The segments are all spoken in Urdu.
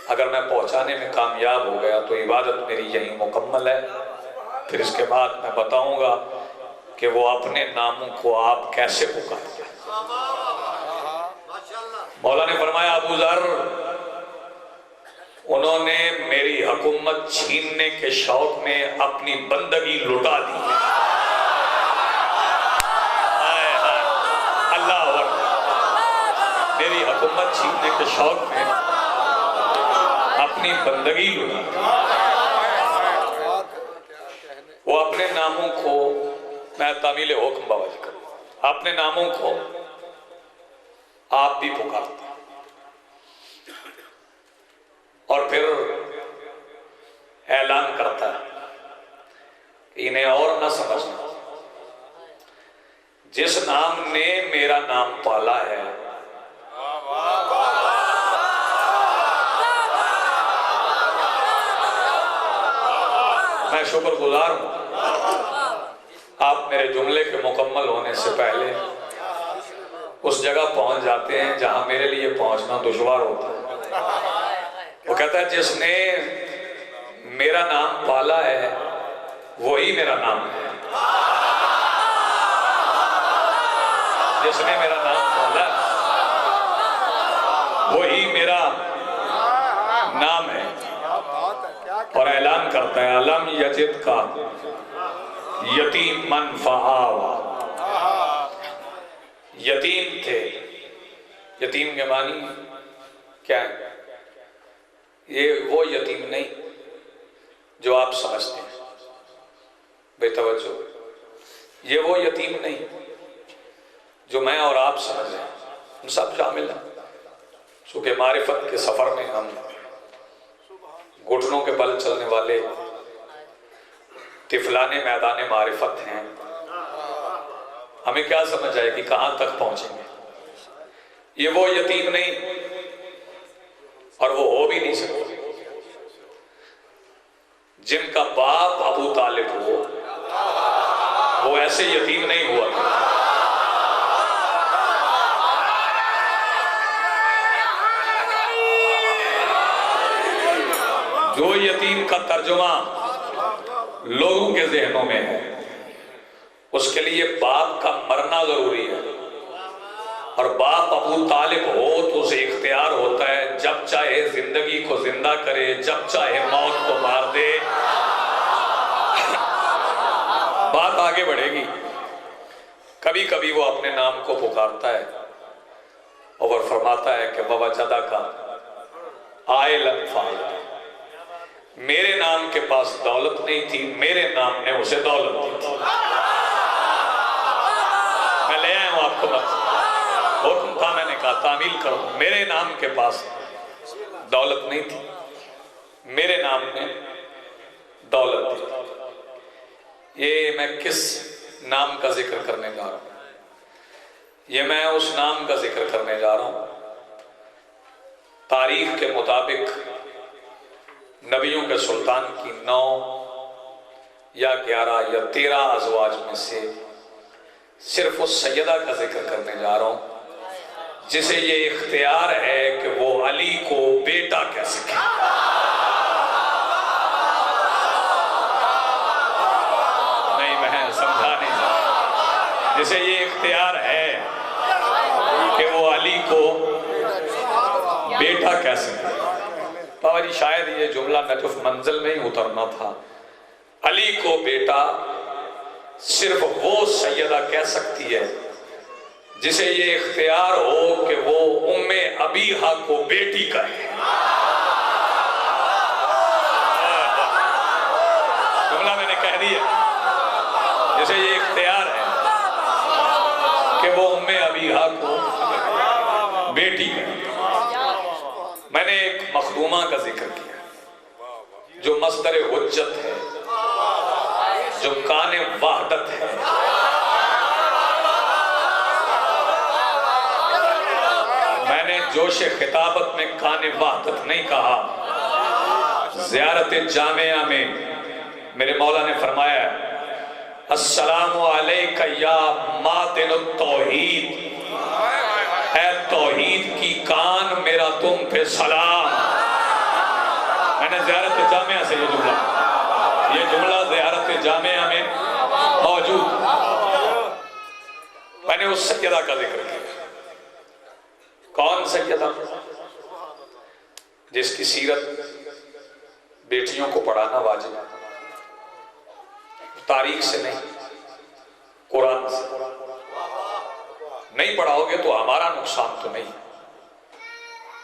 اگر میں پہنچانے میں کامیاب ہو گیا تو عبادت میری یہیں مکمل ہے. پھر اس کے بعد میں بتاؤں گا کہ وہ اپنے ناموں کو آپ کیسے پکارتے ہیں. مولا نے فرمایا ابو ذر انہوں نے میری حکومت چھیننے کے شوق میں اپنی بندگی لٹا دی. اللہ اکبر. میری حکومت چھیننے کے شوق میں اپنی بندگی لٹا دی. وہ اپنے ناموں کو, میں تعمیل حکم باوجہ کروں, اپنے ناموں کو آپ بھی پکارتے ہیں. اور پھر اعلان کرتا ہے انہیں اور نہ سمجھنا, جس نام نے میرا نام پالا ہے میں شکر گزار ہوں. آپ میرے جملے کے مکمل ہونے سے پہلے اس جگہ پہنچ جاتے ہیں جہاں میرے لیے پہنچنا دشوار ہوتا ہے. وہ کہتا ہے جس نے میرا نام پالا ہے وہی میرا نام ہے. جس نے میرا نام پالا ہے وہی میرا نام ہے. اور اعلان کرتا ہے علم یجد کا یتیم من فآوا. یتیم تھے. یتیم کے معنی کیا ہے؟ یہ وہ یتیم نہیں جو آپ سمجھتے ہیں. بے توجہ, یہ وہ یتیم نہیں جو میں اور آپ سمجھ رہے ہیں. ہم سب شامل ہیں. چونکہ معرفت کے سفر میں ہم گھٹنوں کے بل چلنے والے طفلان میدان معرفت ہیں. ہمیں کیا سمجھ آئے کہ کہاں تک پہنچیں گے. یہ وہ یتیم نہیں اور وہ ہو بھی نہیں سکتے جن کا باپ ابو طالب ہو. وہ ایسے یتیم نہیں ہوا. جو یتیم کا ترجمہ لوگوں کے ذہنوں میں ہے اس کے لیے باپ کا مرنا ضروری ہے. اور باپ ابو طالب ہو تو اسے اختیار ہوتا ہے جب چاہے زندگی کو زندہ کرے, جب چاہے موت کو مار دے. بات آگے بڑھے گی. کبھی کبھی وہ اپنے نام کو پکارتا ہے اور فرماتا ہے کہ ووجدہ کا عائلا فاغنا. میرے نام کے پاس دولت نہیں تھی, میرے نام نے اسے دولت دی تھی. میں لے آیا ہوں آپ کو بس حکم تھا, میں نے کہا تعمیل کرو. میرے نام کے پاس دولت نہیں تھی, میرے نام نے دولت دی. یہ میں کس نام کا ذکر کرنے جا رہا ہوں؟ یہ میں اس نام کا ذکر کرنے جا رہا ہوں تاریخ کے مطابق نبیوں کے سلطان کی 9 یا 11 یا 13 ازواج میں سے صرف اس سیدہ کا ذکر کرنے جا رہا ہوں جسے یہ اختیار ہے کہ وہ علی کو بیٹا کہہ سکے. نہیں, میں سمجھا نہیں. جسے یہ اختیار ہے کہ وہ علی کو بیٹا کہہ سکے. بابا جی شاید یہ جملہ نجف منزل میں ہی اترنا تھا. علی کو بیٹا صرف وہ سیدہ کہہ سکتی ہے جسے یہ اختیار ہو کہ وہ ام ابیہا کو بیٹی کہے. جملہ میں نے کہہ دیا. جسے یہ اختیار ہے کہ وہ ام ابیہا کو بیٹی کہے. میں نے ایک مخدومہ کا ذکر کیا جو مصدر حجت ہے, جو کان وحدت ہے. میں نے جوش خطابت میں کان وحدت نہیں کہا. زیارت جامعہ میں میرے مولا نے فرمایا السلام علیکہ یا ماتن التوحید, اے توحید کی کان میرا تم پہ سلام. میں نے زیارت جامعہ سے یہ جملہ زیارت جامعہ میں موجود، میں نے اس سیدہ کا ذکر کیا۔ کون سیدہ؟ جس کی سیرت بیٹیوں کو پڑھانا واجب ہے، تاریخ سے نہیں، قرآن سے۔ نہیں پڑھاؤ گے تو ہمارا نقصان تو نہیں۔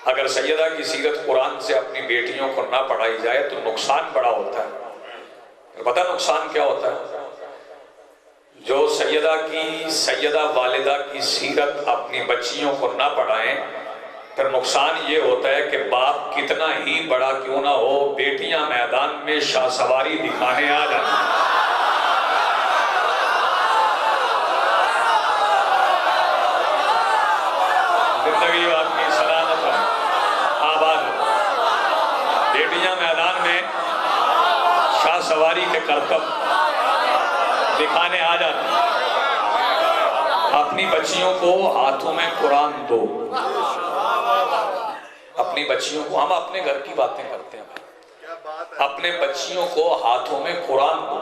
اگر سیدہ کی سیرت قرآن سے اپنی بیٹیوں کو نہ پڑھائی جائے تو نقصان بڑا ہوتا ہے۔ پتہ نقصان کیا ہوتا ہے؟ جو سیدہ والدہ کی سیرت اپنی بچیوں کو نہ پڑھائیں، پھر نقصان یہ ہوتا ہے کہ باپ کتنا ہی بڑا کیوں نہ ہو، بیٹیاں میدان میں شاہ سواری دکھانے آ جاتی ہیں۔ زندگی آپ کی سلامت ہے، آباد ہے۔ بیٹیاں میدان میں شاہ سواری کے کرتب دکھانے آ جاتی ہیں۔ اپنی بچیوں کو ہاتھوں میں قرآن دو، اپنی بچیوں کو، ہم اپنے گھر کی باتیں کرتے ہیں، اپنے بچیوں کو ہاتھوں میں قرآن دو۔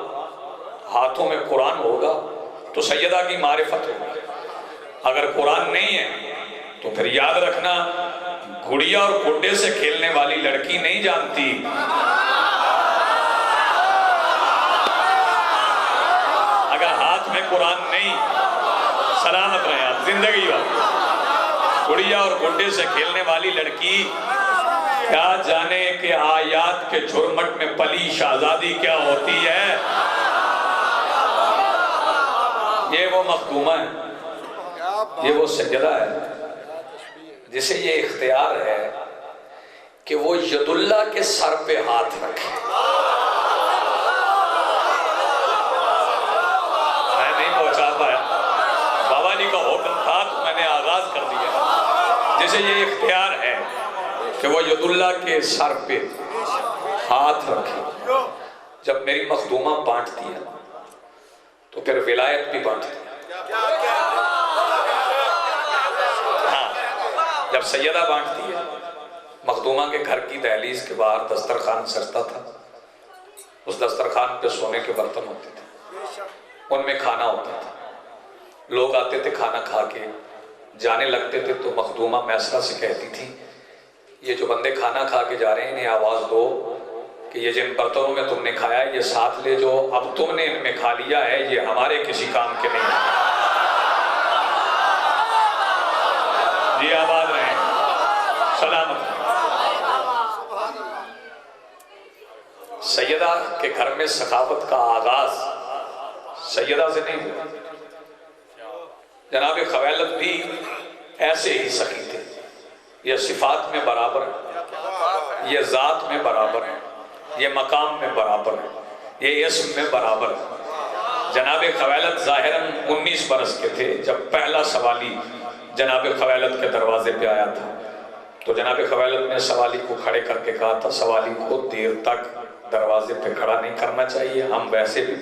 ہاتھوں میں قرآن ہوگا تو سیدہ کی معرفت ہوگی۔ اگر قرآن نہیں ہے تو پھر یاد رکھنا، گڑیا اور گڈے سے کھیلنے والی لڑکی نہیں جانتی اگر ہاتھ میں قرآن نہیں۔ سلامت رہے آپ، زندگی ہو۔ گڑیا اور گڈے سے کھیلنے والی لڑکی کیا جانے کہ آیات کے جھرمٹ میں پلی شہزادی کیا ہوتی ہے۔ یہ وہ مخدومہ ہے، یہ وہ سیدہ ہے جسے یہ اختیار ہے کہ وہ ید اللہ کے سر پہ ہاتھ رکھے۔ میں نہیں پہنچا پایا، بابا جی کا حکم تھا تو میں نے آغاز کر دیا۔ جسے یہ اختیار ہے کہ وہ ید اللہ کے سر پہ ہاتھ رکھے۔ جب میری مخدومہ بانٹتی ہے تو پھر ولایت بھی بانٹتی ہے۔ جب سیدہ بانٹتی ہے، مخدومہ کے گھر کی دہلیز کے باہر دسترخوان سجتا تھا، اس دسترخوان پہ سونے کے برتن ہوتے تھے، ان میں کھانا ہوتا تھا۔ لوگ آتے تھے کھانا کھا کے جانے لگتے تھے تو مخدومہ میسرہ سے کہتی تھی، یہ جو بندے کھانا کھا کے جا رہے ہیں انہیں آواز دو کہ یہ جن برتنوں میں تم نے کھایا ہے یہ ساتھ لے جو اب تم نے ان میں کھا لیا ہے، یہ ہمارے کسی کام کے نہیں ہیں۔ جی آباد رہیں، سلامت۔ سیدہ کے گھر میں سخاوت کا آغاز سیدہ سے نہیں ہوا۔ جناب خویلد بھی ایسے ہی سخی تھے۔ یہ صفات میں برابر ہے، یہ ذات میں برابر ہے، یہ مقام میں برابر ہے، یہ اسم میں برابر ہے۔ جناب خویلد ظاہراً 19 برس کے تھے جب پہلا سوالی جناب خویلد کے دروازے پہ آیا تھا، تو جناب خویلد نے سوالی کو کھڑے کر کے کہا تھا، سوالی کو دیر تک دروازے پہ کھڑا نہیں کرنا چاہیے، ہم ویسے بھی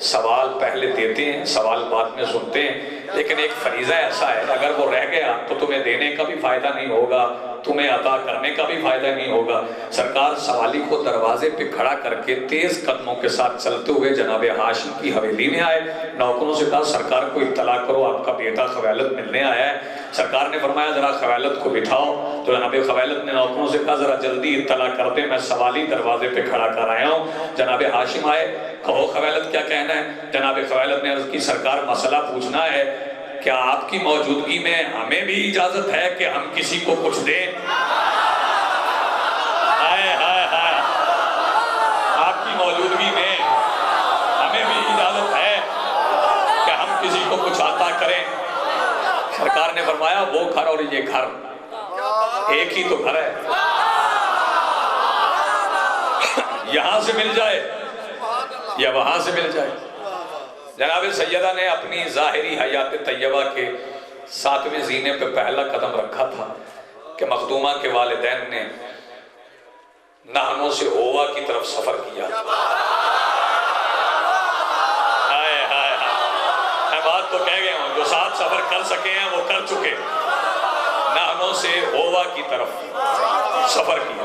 سوال پہلے دیتے ہیں، سوال بعد میں سنتے ہیں، لیکن ایک فریضہ ایسا ہے اگر وہ رہ گیا تو تمہیں دینے کا بھی فائدہ نہیں ہوگا، تمہیں عطا کرنے کا بھی فائدہ نہیں ہوگا۔ سرکار سوالی کو دروازے پہ کھڑا کر کے تیز قدموں کے ساتھ چلتے ہوئے جناب ہاشم کی حویلی میں آئے، نوکروں سے کہا سرکار کو اطلاع کرو آپ کا بیٹا خویلد ملنے آیا ہے۔ سرکار نے فرمایا ذرا خویلد کو بٹھاؤ، تو جناب خویلد نے نوکروں سے کہا ذرا جلدی اطلاع کر دیں، میں سوالی دروازے پہ کھڑا کر آیا ہوں۔ جناب ہاشم آئے، کہو خویلد کیا کہنا ہے؟ جناب خویلد نے عرض کی سرکار مسئلہ پوچھنا ہے، کیا آپ کی موجودگی میں ہمیں بھی اجازت ہے کہ ہم کسی کو کچھ دیں؟ ہائے ہائے ہائے، آپ کی موجودگی میں ہمیں بھی اجازت ہے کہ ہم کسی کو کچھ عطا کریں؟ سرکار نے فرمایا وہ گھر اور یہ گھر ایک ہی تو گھر ہے، یہاں سے مل جائے یا وہاں سے مل جائے۔ جناب سیدہ نے اپنی ظاہری حیات طیبہ کے 7ویں زینے پہ پہلا قدم رکھا تھا کہ مخدومہ کے والدین نے نہنوں سے ہوا کی طرف سفر کیا۔ میں بات تو کہہ گیا ہوں، جو 7 سفر کر سکے ہیں وہ کر چکے۔ نہنوں سے ہوا کی طرف سفر کیا۔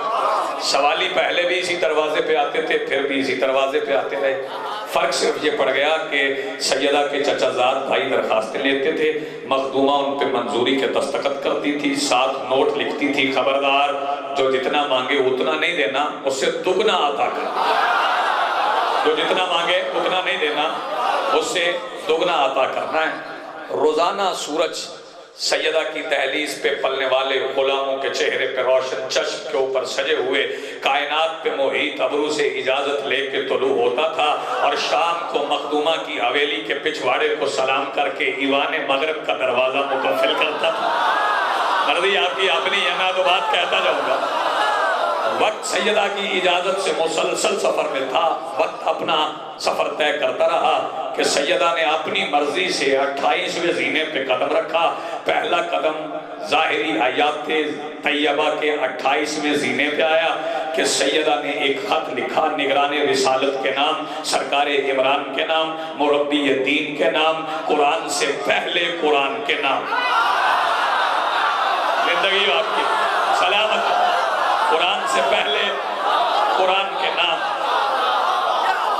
سوالی پہلے بھی اسی دروازے پہ آتے تھے، پھر بھی اسی دروازے پہ آتے رہے، فرق صرف یہ پڑ گیا کہ سیدہ کے چچا زاد بھائی درخواستیں لیتے تھے، مخدومہ ان پہ منظوری کے دستخط کرتی تھی، ساتھ نوٹ لکھتی تھی، خبردار جو جتنا مانگے اتنا نہیں دینا، اس سے دگنا عطا کرنا، جو جتنا مانگے اتنا نہیں دینا، اس سے دگنا عطا کرنا ہے۔ روزانہ سورج سیدہ کی دہلیز پہ پلنے والے غلاموں کے چہرے پہ روشن چشم کے اوپر سجے ہوئے کائنات پہ محیط ابرو سے اجازت لے کے طلوع ہوتا تھا، اور شام کو مخدومہ کی حویلی کے پچھواڑے کو سلام کر کے ایوان مغرب کا دروازہ مقفل کرتا تھا۔ مرضی آپ کی اپنی ہے، میں تو بات کہتا جاؤں گا۔ وقت سیدہ کی اجازت سے مسلسل سفر میں تھا، وقت اپنا سفر طے کرتا رہا کہ سیدہ نے اپنی مرضی سے 28ویں زینے پہ قدم رکھا۔ پہلا قدم ظاہری آیات طیبہ کے 28ویں زینے پہ آیا کہ سیدہ نے ایک خط لکھا، نگران رسالت کے نام، سرکار عمران کے نام، مربی دین کے نام، قرآن سے پہلے قرآن کے نام۔ زندگی آپ کی سلامت، قرآن سے پہلے قرآن کے نام۔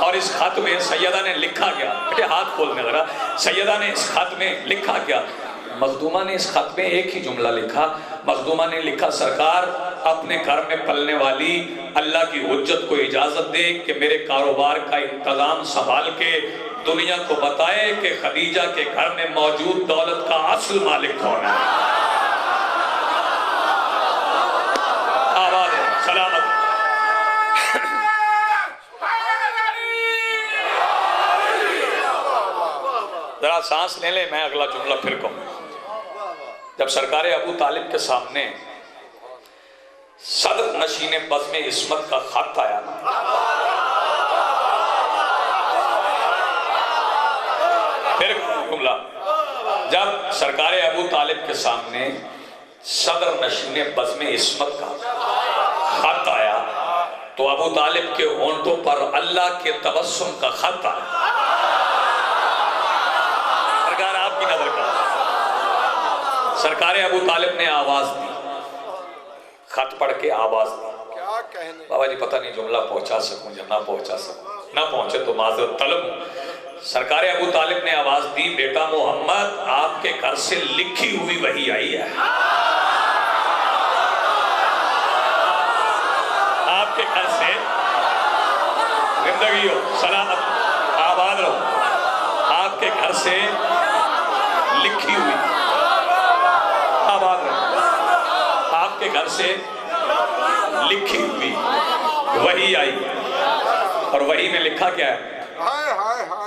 اور اس خط میں سیدہ نے لکھا کیا؟ بیٹے ہاتھ کھولنے لگا۔ سیدہ نے اس خط میں لکھا کیا؟ مخدومہ نے اس خط میں ایک ہی جملہ لکھا۔ مخدومہ نے لکھا، سرکار اپنے گھر میں پلنے والی اللہ کی حجت کو اجازت دے کہ میرے کاروبار کا انتظام سنبھال کے دنیا کو بتائے کہ خدیجہ کے گھر میں موجود دولت کا اصل مالک کون ہے۔ آباد ہے، سلامت۔ ذرا سانس لے لیں، میں اگلا جملہ پھر کہوں۔ جب سرکار ابو طالب کے سامنے صدر نشین بزم عصمت کا خط آیا نا، پھر جملہ، جب سرکار ابو طالب کے سامنے صدر نشین بزم عصمت کا خط آیا تو ابو طالب کے ہونٹوں پر اللہ کے تبسم کا خط آیا۔ سرکار آپ کی نظر کا، سرکار ابو طالب نے آواز دی، خط پڑھ کے آواز دی۔ بابا جی پتہ نہیں جملہ پہنچا سکوں یا نہ پہنچا سکوں، نہ پہنچے تو معذرت طلب ہوں۔ سرکار ابو طالب نے آواز دی، بیٹا محمد آپ کے گھر سے لکھی ہوئی وحی آئی ہے، آپ کے گھر سے زندگی ہو، سلامت، آباد رہو، آپ کے گھر سے لکھی ہوئی، آباد رہو، آپ کے گھر سے لکھی ہوئی وحی آئی۔ اور وحی میں لکھا کیا ہے؟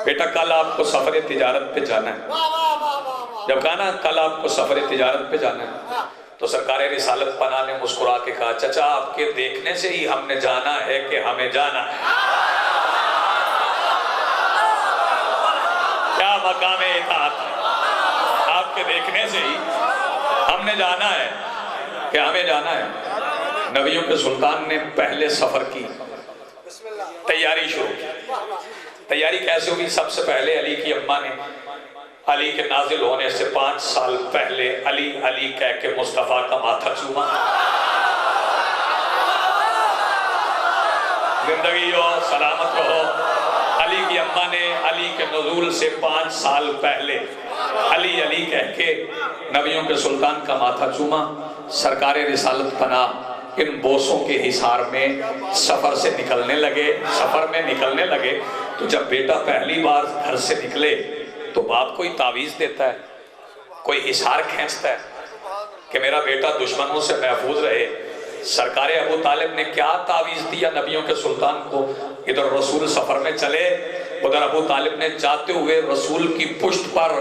بیٹا کل آپ کو سفر تجارت پہ جانا ہے۔ جب کہا نا کل آپ کو سفر تجارت پہ جانا ہے تو سرکار رسالت پناہ نے مسکرا کے کہا، چچا آپ کے دیکھنے سے ہی ہم نے جانا ہے کہ ہمیں جانا ہے۔ کیا مقام اطاعت ہے، آپ کے دیکھنے سے ہی ہم نے جانا ہے کہ ہمیں جانا ہے۔ نبیوں کے سلطان نے پہلے سفر کی تیاری شروع کی۔ تیاری کیسے ہوئی؟ سب سے پہلے علی کی اماں نے علی کے نازل ہونے سے 5 سال پہلے علی علی کہہ کے مصطفیٰ کا ماتھا چوما۔ زندگی ہو، سلامت رہو۔ علی کی اماں نے علی کے نزول سے 5 سال پہلے علی علی کہہ کے نبیوں کے سلطان کا ماتھا چوما۔ سرکار رسالت پناہ ان بوسوں کے حصار میں سفر سے نکلنے لگے، سفر میں نکلنے لگے تو جب بیٹا پہلی بار گھر سے نکلے تو باپ کوئی تعویذ دیتا ہے، کوئی حصار کھینچتا ہے کہ میرا بیٹا دشمنوں سے محفوظ رہے۔ سرکار ابو طالب نے کیا تعویذ دیا نبیوں کے سلطان کو؟ ادھر رسول سفر میں چلے، ادھر ابو طالب نے جاتے ہوئے رسول کی پشت پر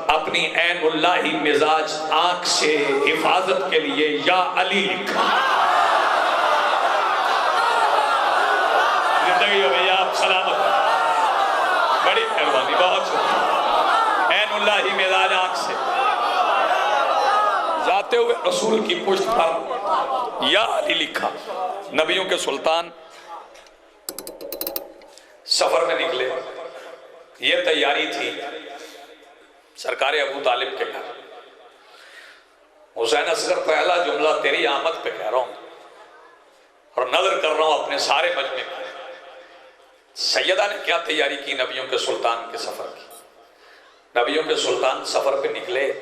اپنی عین اللہ ہی مزاج آنکھ سے حفاظت کے لیے یا علی لکھا۔ زندگی ہو گئی آپ سلامت، بڑی مہربانی، بہت شکریہ۔ عین اللہ ہی مزاج آنکھ سے جاتے ہوئے رسول کی پشت پر یا علی لکھا۔ نبیوں کے سلطان سفر میں نکلے، یہ تیاری تھی سرکار ابو طالب کے گھر۔ حسین اصغر پہلا جملہ تیری آمد پہ کہہ رہا ہوں، اور نظر کر رہا ہوں اپنے سارے مجمع میں، سیدہ نے کیا تیاری کی نبیوں کے سلطان کے سفر کی۔ نبیوں کے سلطان سفر پہ نکلے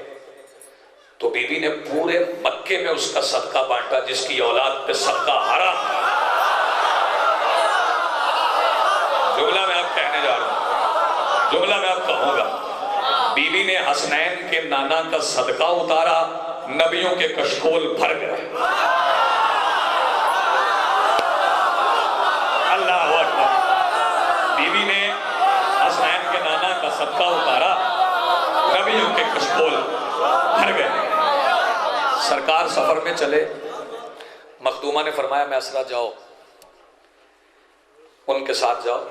تو بی بی نے پورے مکے میں اس کا صدقہ بانٹا جس کی اولاد پہ صدقہ حرام۔ جملہ میں آپ کہنے جا رہا ہوں، جملہ میں آپ کہوں گا، بی بی نے حسنین کے نانا کا صدقہ اتارا، نبیوں کے کشکول بھر گئے۔ اللہ اکبر، بی بی نے حسنین کے نانا کا صدقہ اتارا، نبیوں کے کشکول بھر گئے۔ سرکار سفر میں چلے، مخدومہ نے فرمایا میسرہ جاؤ، ان کے ساتھ جاؤ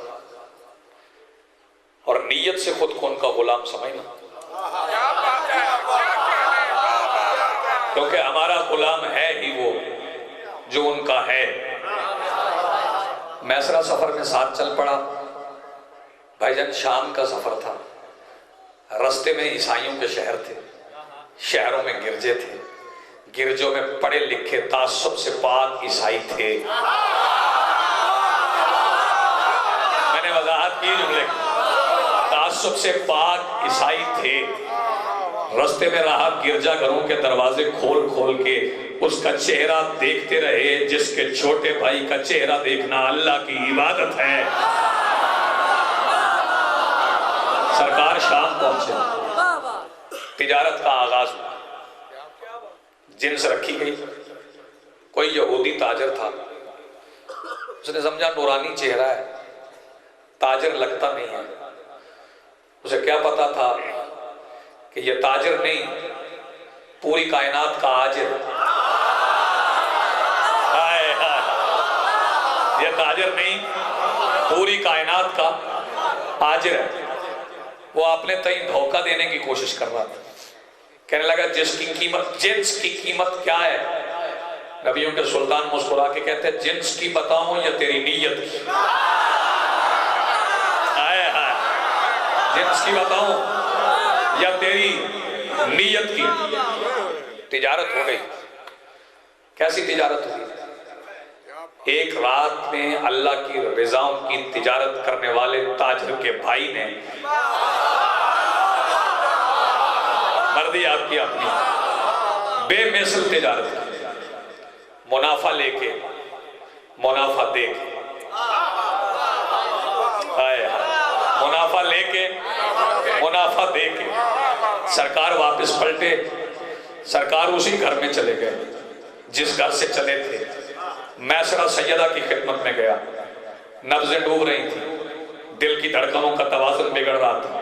اور نیت سے خود کو ان کا غلام سمجھنا، کیونکہ ہمارا غلام ہے ہی وہ جو ان کا ہے۔ میسرہ سفر میں ساتھ چل پڑا۔ بھائی جان شام کا سفر تھا، رستے میں عیسائیوں کے شہر تھے، شہروں میں گرجے تھے، گرجوں میں پڑھے لکھے تعصب سے پاک عیسائی تھے۔ میں نے وضاحت کی جملے کی، تعصب سے پاک عیسائی تھے۔ رستے میں رہا گرجا گھروں کے دروازے کھول کھول کے اس کا چہرہ دیکھتے رہے، جس کے چھوٹے بھائی کا چہرہ دیکھنا اللہ کی عبادت ہے۔ سرکار شام پہنچے، تجارت کا آغاز ہوا، جنس رکھی گئی۔ کوئی یہودی تاجر تھا، اس نے سمجھا نورانی چہرہ ہے، تاجر لگتا نہیں ہے۔ اسے کیا پتا تھا کہ یہ تاجر نہیں، پوری کائنات کا آجر۔ یہ تاجر نہیں، پوری کائنات کا آجر ہے۔ وہ اپنے تئیں دھوکہ دینے کی کوشش کر رہا تھا، کہنے لگا جس کی قیمت، جنس کی قیمت کیا ہے؟ نبیوں کے سلطان مسکرا کے کہتے ہیں جنس کی بتاؤں یا تیری نیت کی؟ جنس کی بتاؤں یا تیری نیت کی؟ تجارت ہو گئی۔ کیسی تجارت ہوئی؟ ایک رات میں اللہ کی رضاؤں کی تجارت کرنے والے تاجر کے بھائی نے، مردی آپ کی اپنی، بے مثل تجارت کی، منافع لے کے منافع دے کے، منافع لے کے منافع دے کے سرکار واپس پلٹے۔ سرکار اسی گھر میں چلے گئے جس گھر سے چلے تھے۔ میسرہ سیدہ کی خدمت میں گیا، نبضیں ڈوب رہی تھی، دل کی دھڑکنوں کا توازن بگڑ رہا تھا،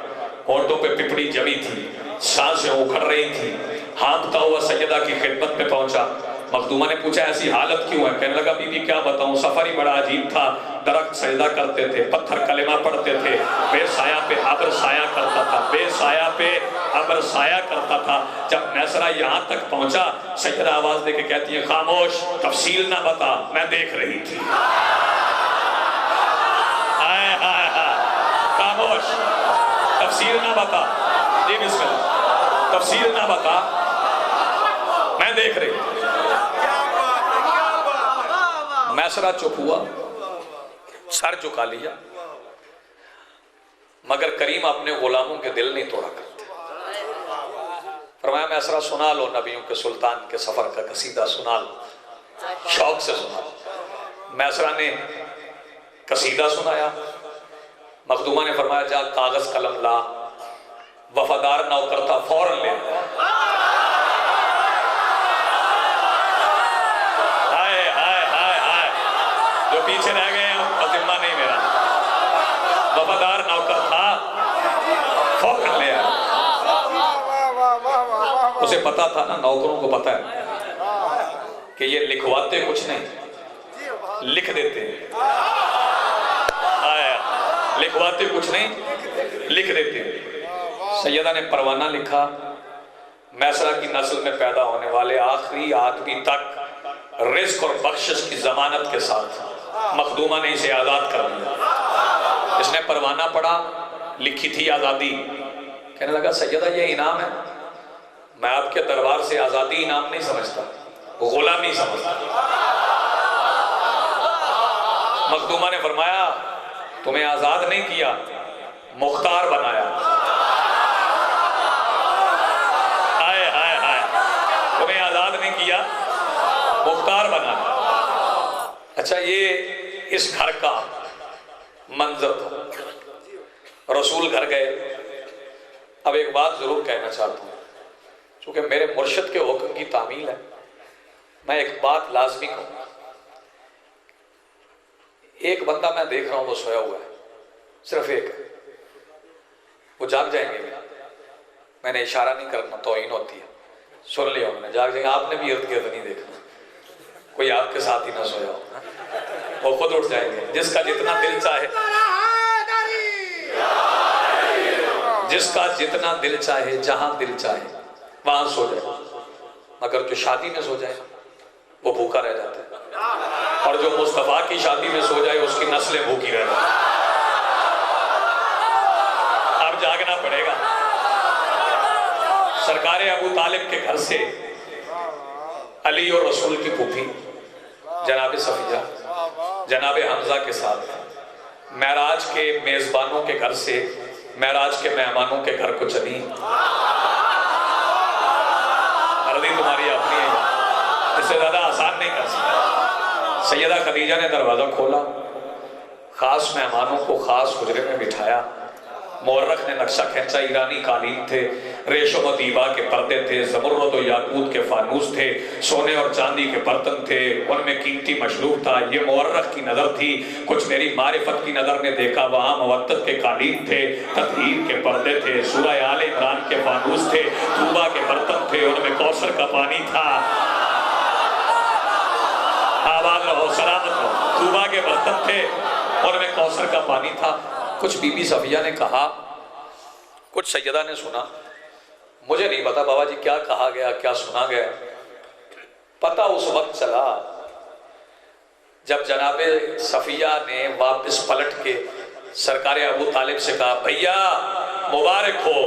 ہونٹوں پہ پپڑی جمی تھی، سانسیں اکھڑ رہی تھی۔ ہانپتا ہوا سیدہ کی خدمت میں پہنچا۔ مخدومہ نے پوچھا ایسی حالت کیوں ہے؟ کہنے لگا بی بی کیا بتاؤں، سفر ہی بڑا عجیب تھا، درخت سجدہ کرتے تھے، پتھر کلمہ پڑھتے تھے، بے سایہ پہ ابر سایہ کرتا تھا، بے سایہ پہ ابر سایہ کرتا تھا۔ جب میسرہ یہاں تک پہنچا، سیدہ آواز دے کے کہتی ہے خاموش، تفصیل نہ بتا، میں دیکھ رہی تھی۔ خاموش، تفصیل نہ بتا، جی بسم اللہ، تفصیل نہ بتا، میں دیکھ رہی تھی۔ میسرہ چپ ہوا، سر جھکا لیا، مگر کریم اپنے غلاموں کے دل نہیں توڑا کرتے۔ فرمایا میسرہ سنا لو نبیوں کے سلطان کے سفر کا قصیدہ، سنا لو، شوق سے سنا لو۔ میسرہ نے قصیدہ سنایا۔ مخدومہ نے فرمایا جا کاغذ قلم لا، وفادار نوکر تھا فوراً لے۔ جو پیچھے رہ گئے ہیں ذمہ نہیں میرا، وفادار نوکر تھا فوراً لے آیا۔ اسے پتا تھا نا، نوکروں کو پتا ہے کہ یہ لکھواتے کچھ نہیں، لکھ دیتے ہیں۔ لکھواتے کچھ نہیں، لکھ دیتے ہیں۔ سیدہ نے پروانہ لکھا، میسرہ کی نسل میں پیدا ہونے والے آخری آدمی تک رزق اور بخشش کی ضمانت کے ساتھ مخدومہ نے اسے آزاد کر دیا۔ اس نے پروانہ پڑھا، لکھی تھی آزادی۔ کہنے لگا سیدہ یہ انعام ہے، میں آپ کے دربار سے آزادی انعام نہیں سمجھتا، غلامی سمجھتا۔ مخدومہ نے فرمایا تمہیں آزاد نہیں کیا، مختار بنایا۔ ہائے ہائے ہائے، تمہیں آزاد نہیں کیا، مختار بنایا۔ اچھا یہ اس گھر کا منظر تھا۔ رسول گھر گئے۔ اب ایک بات ضرور کہنا چاہتا ہوں، چونکہ میرے مرشد کے حکم کی تعمیل ہے، میں ایک بات لازمی کہوں۔ ایک بندہ میں دیکھ رہا ہوں وہ سویا ہوا ہے، صرف ایک، وہ جاگ جائیں گے۔ میں نے اشارہ نہیں کرنا، توہین ہوتی ہے، سن لیا میں نے، جاگ جائیں گے۔ آپ نے بھی ارد گرد نہیں دیکھنا، کوئی آپ کے ساتھ ہی نہ سویا ہو، وہ خود اٹھ جائیں گے۔ جس کا جتنا دل چاہے، جس کا جتنا دل چاہے، جہاں دل چاہے وہاں سو جائے، مگر جو شادی میں سو جائے وہ بھوکا رہ جاتا ہے، اور جو مصطفیٰ کی شادی میں سو جائے اس کی نسلیں بھوکی رہ جاتی ہیں۔ اب جاگنا پڑے گا۔ سرکار ابو طالب کے گھر سے علی اور رسول کی پھوپھی جناب صفیہ جناب حمزہ کے ساتھ معراج کے میزبانوں کے گھر سے معراج کے مہمانوں کے گھر کو چلی۔ عرضی تمہاری اپنی ہے، اس سے زیادہ آسان نہیں کر سکتا۔ سیدہ خدیجہ نے دروازہ کھولا، خاص مہمانوں کو خاص حجرے میں بٹھایا۔ مورخ نے نقشہ کھینچا، ایرانی قالین تھے، ریشم و دیبا کے پردے تھے، زمرد و یاقوت کے فانوس تھے، سونے اور چاندی کے برتن تھے، ان میں قیمتی مشروب تھا۔ یہ مورخ کی نظر تھی۔ کچھ میری معرفت کی نظر نے دیکھا، وہاں مودت کے قالین تھے، تطہیر کے پردے تھے، سورہ آل عمران کے فانوس تھے، طوبہ کے برتن تھے، ان میں کوثر کا پانی تھا۔ آباد رہو، سلامت رہو۔ طوبہ کے برتن تھے، ان میں کوثر کا پانی تھا۔ کچھ بی بی صفیہ نے کہا، کچھ سیدہ نے سنا، مجھے نہیں پتا بابا جی کیا کہا گیا، کیا سنا گیا۔ پتہ اس وقت چلا جب جناب صفیہ نے واپس پلٹ کے سرکار ابو طالب سے کہا، بھیا مبارک ہو،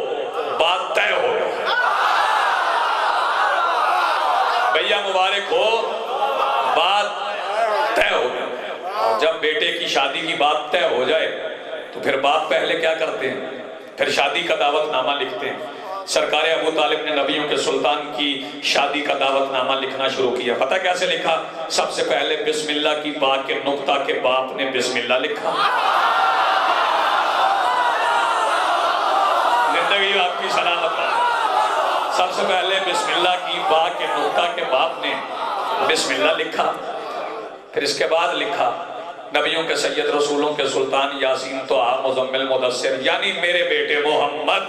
بات طے ہو گئی۔ بھیا مبارک ہو، بات طے ہو گئی۔ اور جب بیٹے کی شادی کی بات طے ہو جائے تو پھر باپ پہلے کیا کرتے ہیں؟ پھر شادی کا دعوت نامہ لکھتے ہیں۔ سرکار ابو طالب نے نبیوں کے سلطان کی شادی کا دعوت نامہ لکھنا شروع کیا۔ پتہ کیسے لکھا؟ سب سے پہلے بسم اللہ کی با کے نقطہ کے باپ نے بسم اللہ لکھا۔ زندگی آپ کی سلامت ہے۔ سب سے پہلے بسم اللہ کی با کے نقطہ کے باپ نے بسم اللہ لکھا۔ پھر اس کے بعد لکھا نبیوں کے سید رسولوں کے سلطان یاسین طٰہٰ مزمل مدثر، یعنی میرے بیٹے محمد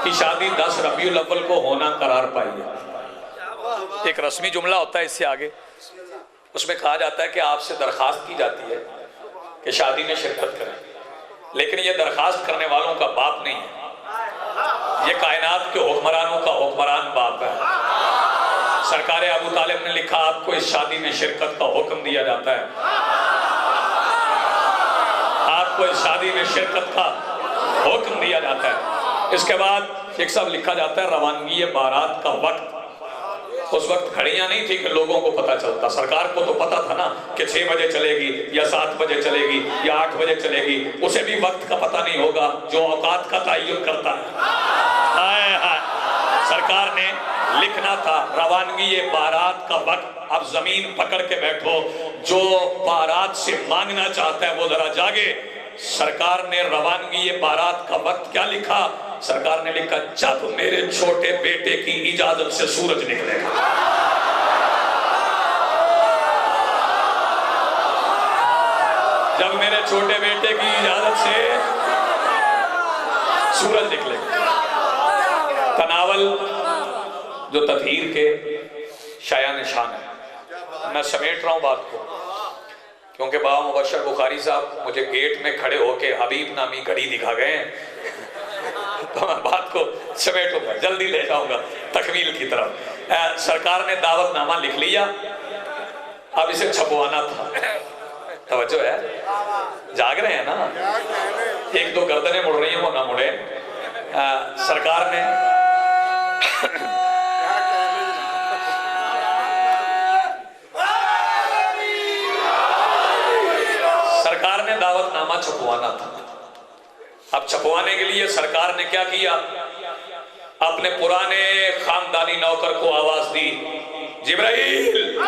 کی شادی 10 ربیع الاول کو ہونا قرار پائی ہے۔ ایک رسمی جملہ ہوتا ہے اس سے آگے، اس میں کہا جاتا ہے کہ آپ سے درخواست کی جاتی ہے کہ شادی میں شرکت کریں، لیکن یہ درخواست کرنے والوں کا باپ نہیں ہے، یہ کائنات کے حکمرانوں کا حکمران باپ ہے۔ سرکار ابو طالب نے لکھا، آپ کو اس شادی میں شرکت کا حکم دیا جاتا ہے، آپ کو اس شادی میں شرکت کا حکم دیا جاتا ہے۔ اس کے بعد ایک سب لکھا جاتا ہے روانگی بارات کا وقت۔ اس وقت گھڑیاں نہیں تھی کہ لوگوں کو پتہ چلتا، سرکار کو تو پتہ تھا نا کہ 6 بجے چلے گی یا 7 بجے چلے گی یا 8 بجے چلے گی، اسے بھی وقت کا پتہ نہیں ہوگا جو اوقات کا تعین کرتا ہے۔ سرکار نے لکھنا تھا روانگی بارات کا وقت۔ اب زمین پکڑ کے بیٹھو، جو بارات سے مانگنا چاہتا ہے وہ ذرا جاگے۔ سرکار نے روانگی بارات کا وقت کیا لکھا؟ سرکار نے لکھا، جب میرے چھوٹے بیٹے کی اجازت سے سورج نکلے گا۔ جب میرے چھوٹے بیٹے کی اجازت سے سورج نکلے گا۔ تناول جو تطہیر کے شایع نشان ہے، میں سمیٹ رہا ہوں بات کو، کیونکہ بابا مبشر بخاری صاحب مجھے گیٹ میں کھڑے ہو کے حبیب نامی گھڑی دکھا گئے ہیں، تو میں بات کو سمیٹوں گا، جلدی لے جاؤں گا تکمیل کی طرف۔ سرکار نے دعوت نامہ لکھ لیا، اب اسے چھپوانا تھا۔ توجہ ہے، جاگ رہے ہیں نا؟ ایک دو گردنیں مڑ رہی ہیں، وہ نہ مڑے۔ سرکار نے کہاں چھپوانا تھا. اب چھپوانے کے لیے سرکار نے کیا کیا؟ اپنے پرانے خاندانی نوکر کو آواز دی، جبرائیل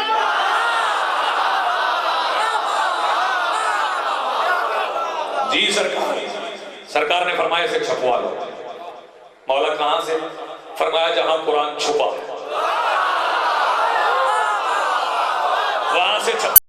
جی سرکار نے فرمایا اسے چھپوا لو. مولا کہاں سے؟ فرمایا جہاں قرآن چھپا وہاں سے چھپا.